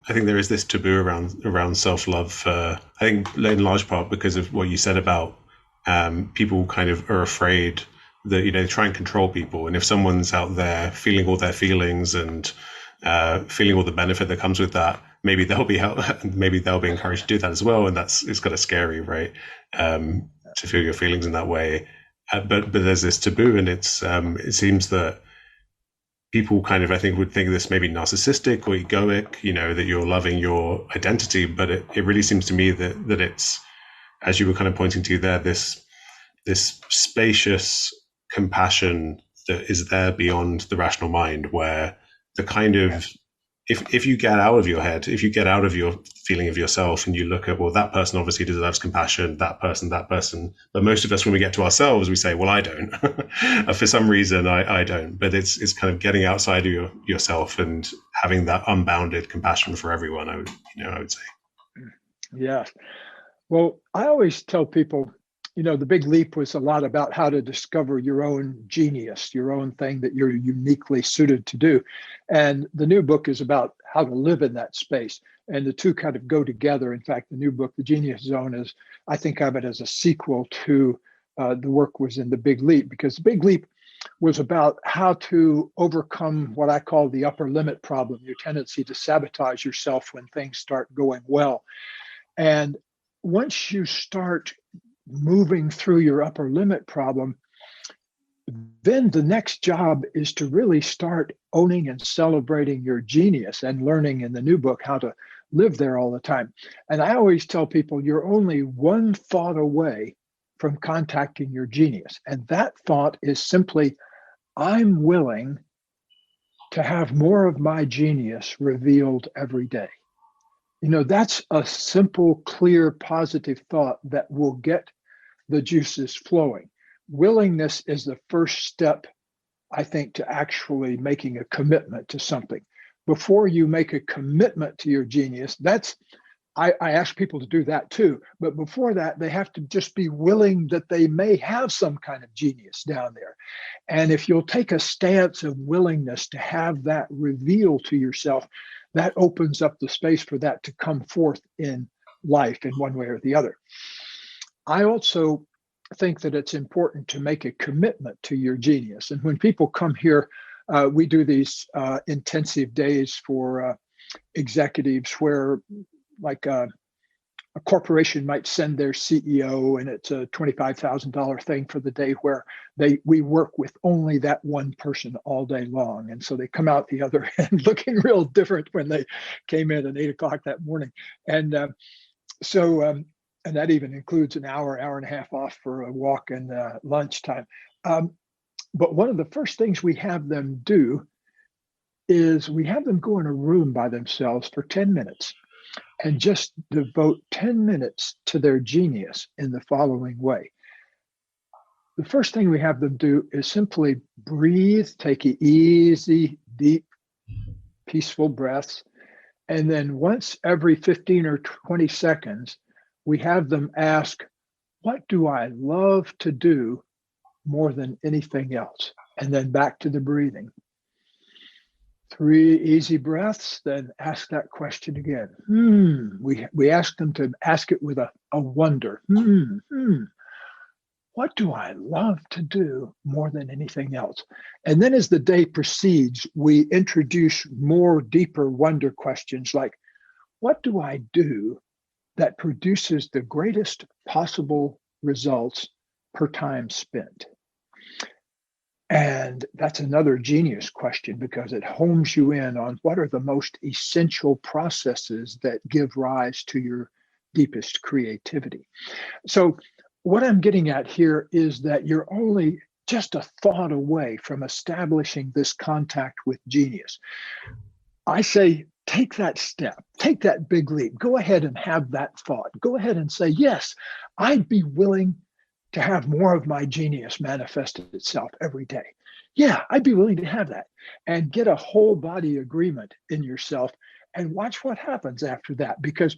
I think there is this taboo around self-love. I think in large part because of what you said about people kind of are afraid that they try and control people, and if someone's out there feeling all their feelings and feeling all the benefit that comes with that, maybe maybe they'll be encouraged to do that as well, and it's kind of scary, right? To feel your feelings in that way, but there's this taboo, and it seems that people kind of, I think, would think this maybe narcissistic or egoic, that you're loving your identity. But it really seems to me that it's, as you were kind of pointing to there, this spacious compassion that is there beyond the rational mind, where the kind of, if you get out of your head, if you get out of your feeling of yourself and you look at, well, that person obviously deserves compassion, that person, but most of us, when we get to ourselves, we say, well, I don't. For some reason, I don't. But it's kind of getting outside of yourself and having that unbounded compassion for everyone, I would say. Yeah. Well, I always tell people, the big leap was a lot about how to discover your own genius, your own thing that you're uniquely suited to do. And the new book is about how to live in that space. And the two kind of go together. In fact, the new book, The Genius Zone, is, I think of it as a sequel to the work was in The Big Leap, because The Big Leap was about how to overcome what I call the upper limit problem, your tendency to sabotage yourself when things start going well. And once you start moving through your upper limit problem, then the next job is to really start owning and celebrating your genius and learning in the new book how to live there all the time. And I always tell people you're only one thought away from contacting your genius. And that thought is simply, I'm willing to have more of my genius revealed every day. That's a simple, clear, positive thought that will get the juices flowing. Willingness is the first step, I think, to actually making a commitment to something. Before you make a commitment to your genius, I ask people to do that too. But before that, they have to just be willing that they may have some kind of genius down there. And if you'll take a stance of willingness to have that reveal to yourself, that opens up the space for that to come forth in life in one way or the other. I also think that it's important to make a commitment to your genius. And when people come here, we do these intensive days for executives where, like a corporation might send their CEO, and it's a $25,000 thing for the day where we work with only that one person all day long. And so they come out the other end looking real different when they came in at 8 o'clock that morning. And and that even includes an hour and a half off for a walk and lunchtime. But one of the first things we have them do is we have them go in a room by themselves for 10 minutes and just devote 10 minutes to their genius in the following way. The first thing we have them do is simply breathe, take easy, deep, peaceful breaths. And then once every 15 or 20 seconds, we have them ask, what do I love to do more than anything else? And then back to the breathing. 3 easy breaths, then ask that question again. We ask them to ask it with a wonder. What do I love to do more than anything else? And then as the day proceeds, we introduce more deeper wonder questions like, what do I do that produces the greatest possible results per time spent? And that's another genius question, because it homes you in on what are the most essential processes that give rise to your deepest creativity. So what I'm getting at here is that you're only just a thought away from establishing this contact with genius. I say, take that step, take that big leap, go ahead and have that thought. Go ahead and say, yes, I'd be willing to have more of my genius manifest itself every day. Yeah, I'd be willing to have that, and get a whole body agreement in yourself and watch what happens after that. Because,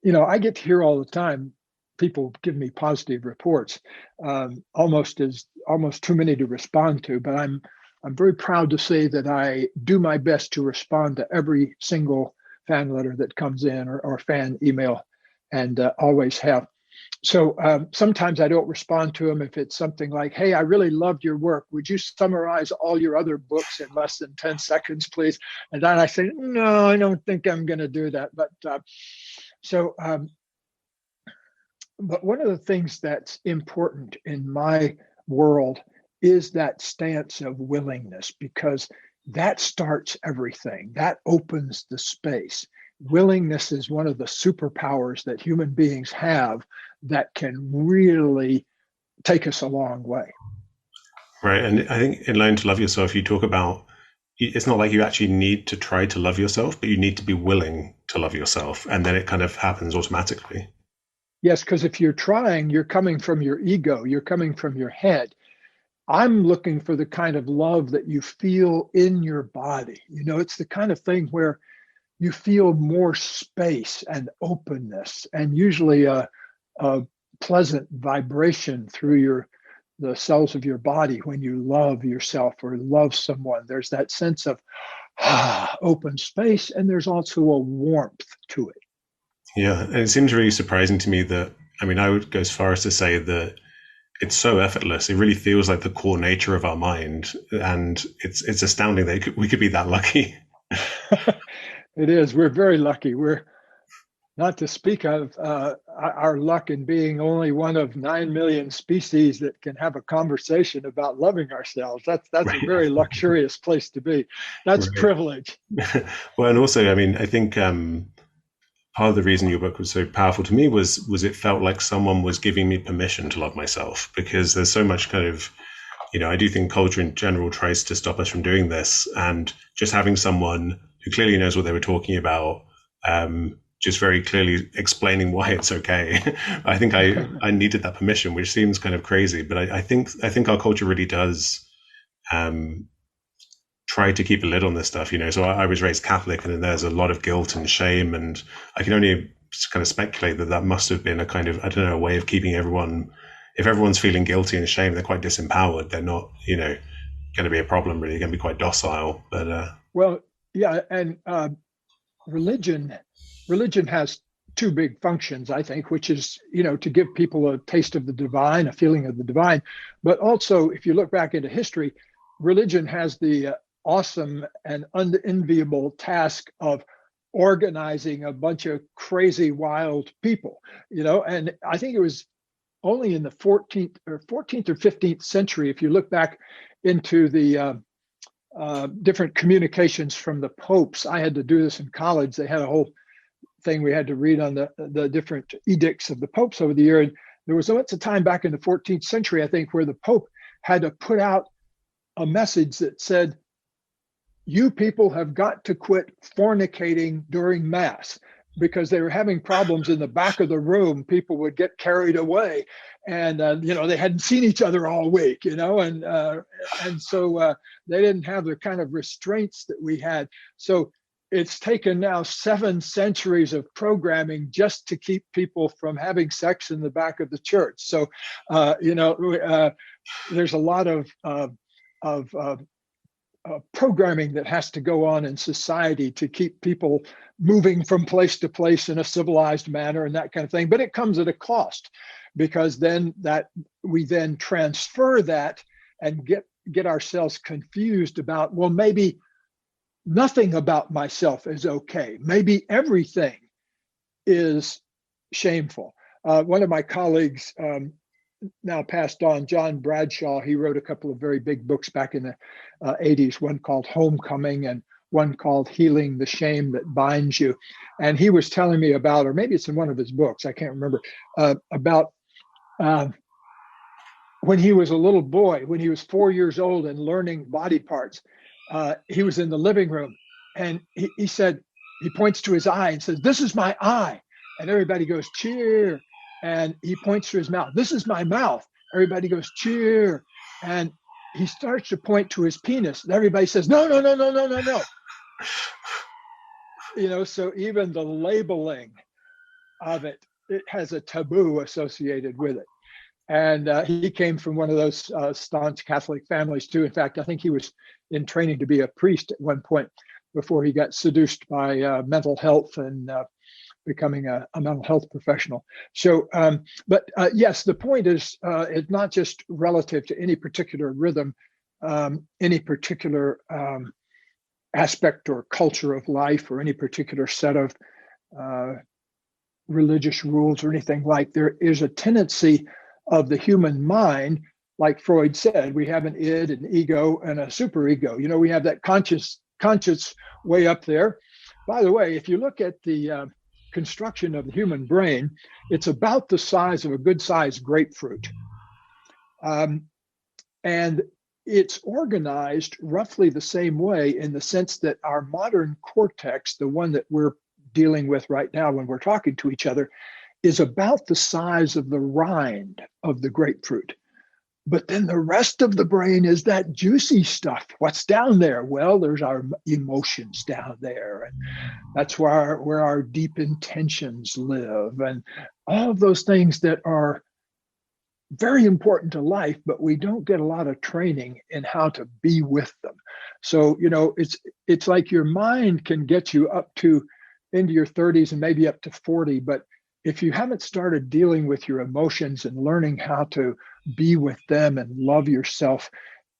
I get to hear all the time, people give me positive reports, almost too many to respond to, but I'm very proud to say that I do my best to respond to every single fan letter that comes in, or fan email, and always have. So sometimes I don't respond to them if it's something like, hey, I really loved your work. Would you summarize all your other books in less than 10 seconds, please? And then I say, no, I don't think I'm going to do that. But but one of the things that's important in my world is that stance of willingness, because that starts everything. That opens the space. Willingness is one of the superpowers that human beings have that can really take us a long way. Right. And I think in Learn to Love Yourself, you talk about it's not like you actually need to try to love yourself, but you need to be willing to love yourself. And then it kind of happens automatically. Yes, because if you're trying, you're coming from your ego, you're coming from your head. I'm looking for the kind of love that you feel in your body. You know, it's the kind of thing where you feel more space and openness, and usually a pleasant vibration through the cells of your body when you love yourself or love someone. There's that sense of open space, and there's also a warmth to it. Yeah, and it seems really surprising to me that, I mean, I would go as far as to say that it's so effortless. It really feels like the core nature of our mind, and it's astounding that we could be that lucky. It is. We're very lucky. We're not to speak of our luck in being only one of 9 million species that can have a conversation about loving ourselves. That's Right. A very luxurious place to be. That's Right. privilege. Well, and also, I mean, I think part of the reason your book was so powerful to me was it felt like someone was giving me permission to love myself, because there's so much kind of, you know, I do think culture in general tries to stop us from doing this, and just having someone who clearly knows what they were talking about, just very clearly explaining why it's okay. I think I needed that permission, which seems kind of crazy, but I think our culture really does try to keep a lid on this stuff, you know. So I was raised Catholic, and then there's a lot of guilt and shame, and I can only kind of speculate that must have been a kind of, I don't know, a way of keeping everyone, if everyone's feeling guilty and shame, they're quite disempowered. They're not, you know, going to be a problem, really. They're going to be quite docile. But well, yeah, and religion has two big functions, I think, which is, you know, to give people a taste of the divine, a feeling of the divine. But also, if you look back into history, religion has the awesome and unenviable task of organizing a bunch of crazy, wild people, you know. And I think it was only in the 14th or 15th century, if you look back into the different communications from the popes. I had to do this in college. They had a whole thing we had to read on the different edicts of the popes over the year. And there was once a time back in the 14th century, I think, where the Pope had to put out a message that said, you people have got to quit fornicating during Mass, because they were having problems in the back of the room. People would get carried away, and you know, they hadn't seen each other all week, you know, and so they didn't have the kind of restraints that we had. So it's taken now 7 centuries of programming just to keep people from having sex in the back of the church. So you know, there's a lot of programming that has to go on in society to keep people moving from place to place in a civilized manner and that kind of thing. But it comes at a cost, because then we then transfer that and get ourselves confused about, well, maybe nothing about myself is okay. Maybe everything is shameful. One of my colleagues, now passed on, John Bradshaw, he wrote a couple of very big books back in the 80s, one called Homecoming and one called Healing the Shame That Binds You. And he was telling me about, or maybe it's in one of his books, I can't remember, about when he was a little boy, when he was 4 years old and learning body parts. He was in the living room, and he said, he points to his eye and says, "This is my eye." And everybody goes, "Cheer." And he points to his mouth. "This is my mouth." Everybody goes, "Cheer." And he starts to point to his penis. And everybody says, "No, no, no, no, no, no, no." You know, so even the labeling of it has a taboo associated with it. And he came from one of those staunch Catholic families too. In fact, I think he was in training to be a priest at one point. before he got seduced by mental health and becoming a mental health professional. So, but yes, the point is it's not just relative to any particular rhythm, any particular aspect or culture of life, or any particular set of religious rules or anything like. There is a tendency of the human mind, like Freud said, we have an id, an ego, and a superego. You know, we have that conscious way up there. By the way, if you look at the construction of the human brain, it's about the size of a good-sized grapefruit. And it's organized roughly the same way, in the sense that our modern cortex, the one that we're dealing with right now when we're talking to each other, is about the size of the rind of the grapefruit. But then the rest of the brain is that juicy stuff. What's down there? Well, there's our emotions down there. And that's where our deep intentions live. And all of those things that are very important to life, but we don't get a lot of training in how to be with them. So, you know, it's like your mind can get you up to into your 30s and maybe up to 40, but if you haven't started dealing with your emotions and learning how to be with them and love yourself,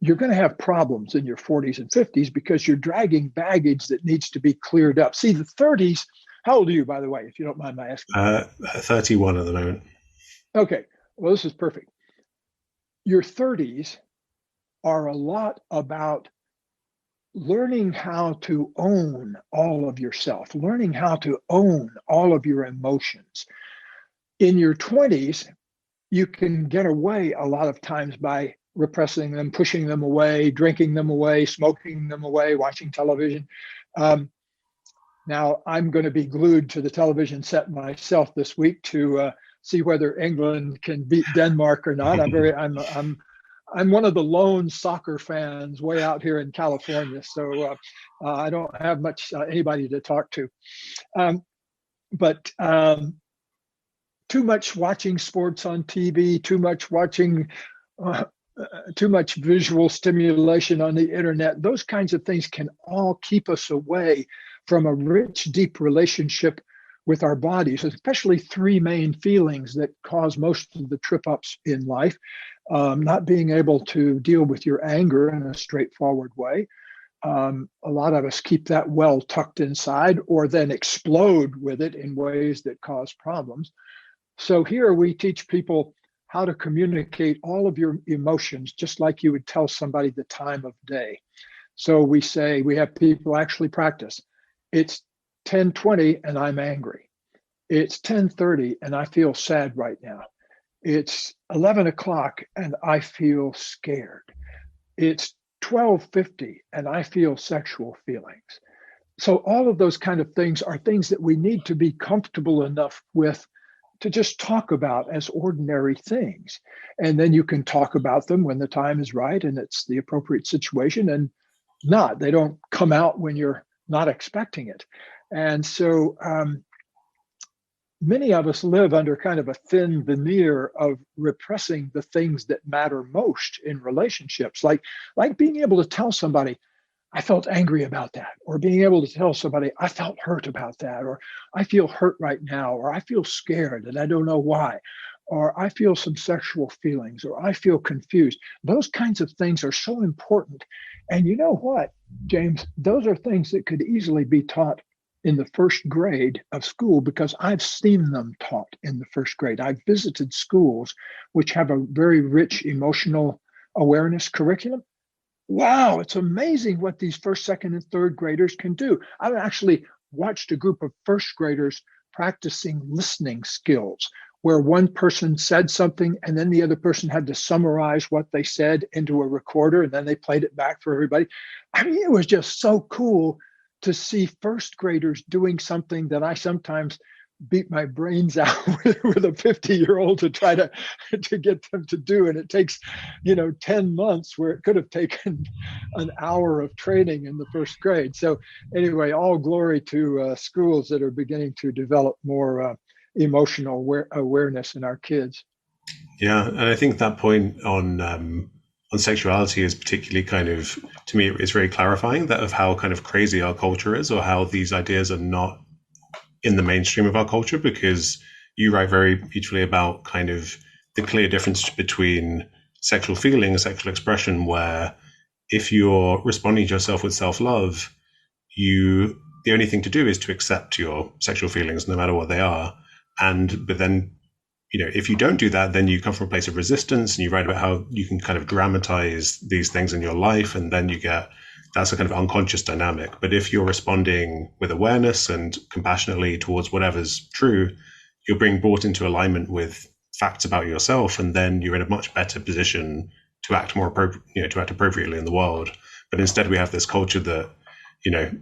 you're going to have problems in your 40s and 50s, because you're dragging baggage that needs to be cleared up. See, the 30s, how old are you, by the way, if you don't mind my asking? 31 at the moment. Okay, well, this is perfect. Your 30s are a lot about learning how to own all of yourself, learning how to own all of your emotions. In your 20s, you can get away a lot of times by repressing them, pushing them away, drinking them away, smoking them away, watching television. Now, I'm going to be glued to the television set myself this week to see whether England can beat Denmark or not. I'm one of the lone soccer fans way out here in California, so I don't have much anybody to talk to. But too much watching sports on TV, too much watching, too much visual stimulation on the internet, those kinds of things can all keep us away from a rich, deep relationship with our bodies, especially three main feelings that cause most of the trip ups in life. Not being able to deal with your anger in a straightforward way. A lot of us keep that well tucked inside, or then explode with it in ways that cause problems. So here we teach people how to communicate all of your emotions, just like you would tell somebody the time of day. So we have people actually practice. It's 10:20 and I'm angry. It's 10:30 and I feel sad right now. It's 11 o'clock and I feel scared. It's 12:50 and I feel sexual feelings. So all of those kind of things are things that we need to be comfortable enough with to just talk about as ordinary things. And then you can talk about them when the time is right and it's the appropriate situation, and they don't come out when you're not expecting it. And so many of us live under kind of a thin veneer of repressing the things that matter most in relationships, like being able to tell somebody, I felt angry about that, or being able to tell somebody, I felt hurt about that, or I feel hurt right now, or I feel scared and I don't know why, or I feel some sexual feelings, or I feel confused. Those kinds of things are so important. And you know what, James, those are things that could easily be taught in the first grade of school, because I've seen them taught in the first grade. I've visited schools which have a very rich emotional awareness curriculum. Wow, it's amazing what these first, second, and third graders can do. I've actually watched a group of first graders practicing listening skills, where one person said something and then the other person had to summarize what they said into a recorder, and then they played it back for everybody. I mean, it was just so cool to see first graders doing something that I sometimes beat my brains out with a 50-year-old to try to get them to do. And it takes, 10 months where it could have taken an hour of training in the first grade. So anyway, all glory to schools that are beginning to develop more emotional awareness in our kids. Yeah, and I think that point on on sexuality is particularly kind of, to me, it's very clarifying that of how kind of crazy our culture is, or how these ideas are not in the mainstream of our culture, because you write very beautifully about kind of the clear difference between sexual feeling and sexual expression, where if you're responding to yourself with self-love, the only thing to do is to accept your sexual feelings, no matter what they are. But then, if you don't do that, then you come from a place of resistance, and you write about how you can kind of dramatize these things in your life, and then that's a kind of unconscious dynamic. But if you're responding with awareness and compassionately towards whatever's true, you're being brought into alignment with facts about yourself, and then you're in a much better position to act to act appropriately in the world. But instead, we have this culture that,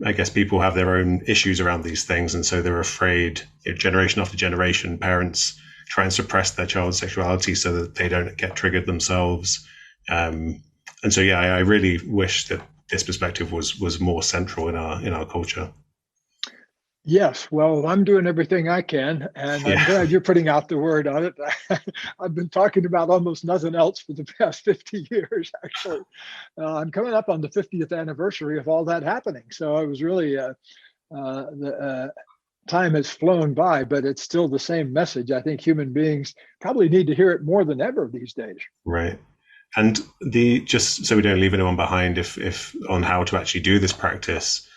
I guess people have their own issues around these things, and so they're afraid. Generation after generation, parents try and suppress their child's sexuality so that they don't get triggered themselves. And so, I really wish that this perspective was more central in our culture. Yes, well, I'm doing everything I can, and I'm glad you're putting out the word on it. I've been talking about almost nothing else for the past 50 years, actually. I'm coming up on the 50th anniversary of all that happening. So I was really, the time has flown by, but it's still the same message. I think human beings probably need to hear it more than ever these days. Right. And just so we don't leave anyone behind, if on how to actually do this practice,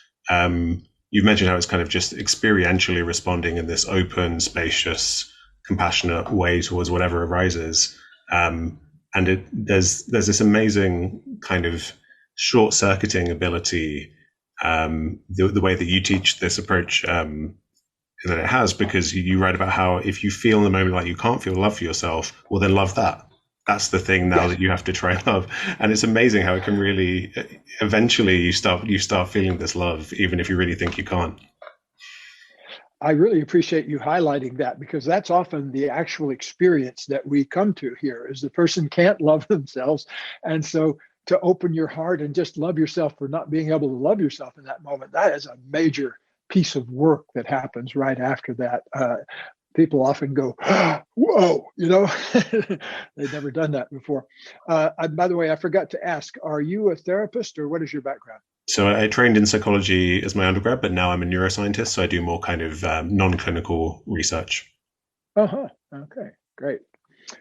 you mentioned how it's kind of just experientially responding in this open, spacious, compassionate way towards whatever arises. And there's this amazing kind of short-circuiting ability, the way that you teach this approach, that it has, because you write about how if you feel in the moment like you can't feel love for yourself, well, then love that. That's the thing now that you have to try and love. And it's amazing how it can really, eventually you start feeling this love, even if you really think you can't. I really appreciate you highlighting that, because that's often the actual experience that we come to here, is the person can't love themselves. And so to open your heart and just love yourself for not being able to love yourself in that moment, that is a major piece of work that happens right after that. People often go, whoa, they've never done that before. By the way, I forgot to ask, are you a therapist, or what is your background? So I trained in psychology as my undergrad, but now I'm a neuroscientist. So I do more kind of non-clinical research. Uh-huh. Okay, great.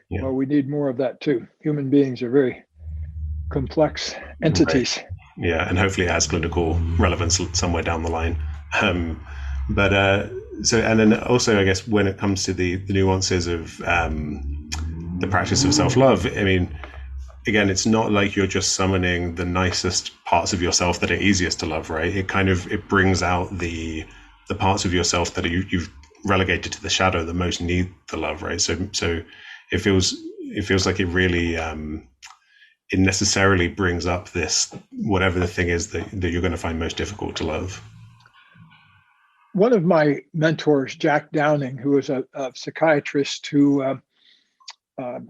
Yeah. Well, we need more of that too. Human beings are very complex entities. Right. Yeah, and hopefully it has clinical relevance somewhere down the line. And then also, I guess, when it comes to the nuances of the practice of self-love, I mean, again, it's not like you're just summoning the nicest parts of yourself that are easiest to love, right? It brings out the parts of yourself that you've relegated to the shadow that most need the love, right? So it feels like it really it necessarily brings up this, whatever the thing is that you're going to find most difficult to love. One of my mentors, Jack Downing, who was a psychiatrist who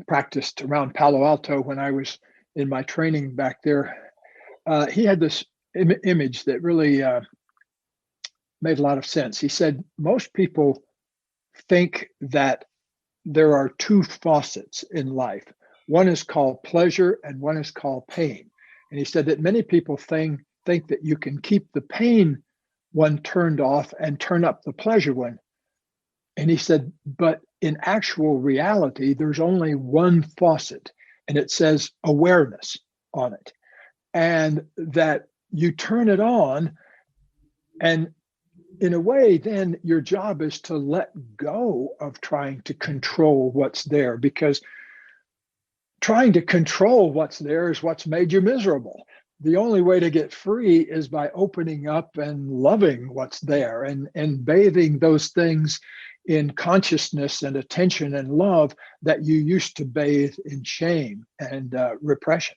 practiced around Palo Alto when I was in my training back there, he had this image that really made a lot of sense. He said, most people think that there are two faucets in life. One is called pleasure and one is called pain. And he said that many people think that you can keep the pain one turned off and turn up the pleasure one. And he said, but in actual reality, there's only one faucet, and it says awareness on it. And that you turn it on, and in a way, then your job is to let go of trying to control what's there, because trying to control what's there is what's made you miserable. The only way to get free is by opening up and loving what's there, and bathing those things in consciousness and attention and love that you used to bathe in shame and repression.